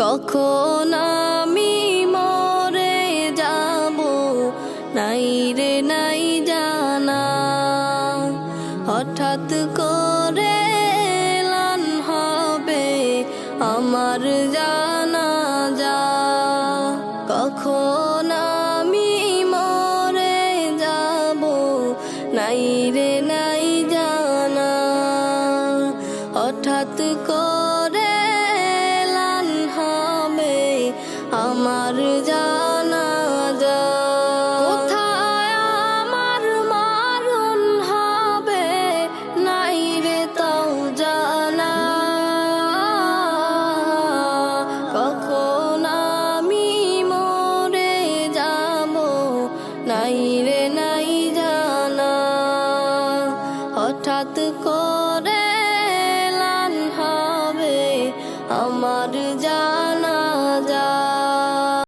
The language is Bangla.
কখন আমি মরে যাব নাই রে নাই জানা, হঠাৎ করে এলান হবে আমার জানাজা। কখন আমি মরে যাব নাই রে নাই জানা, হঠাৎ করে এলান হবে আমার জানাজা। কোথায় আমার মরণ হবে নাই রে তাও জানা, কখন আমি মরে যাব নাই রে নাই জানা, হঠাৎ করে এলান হবে আমার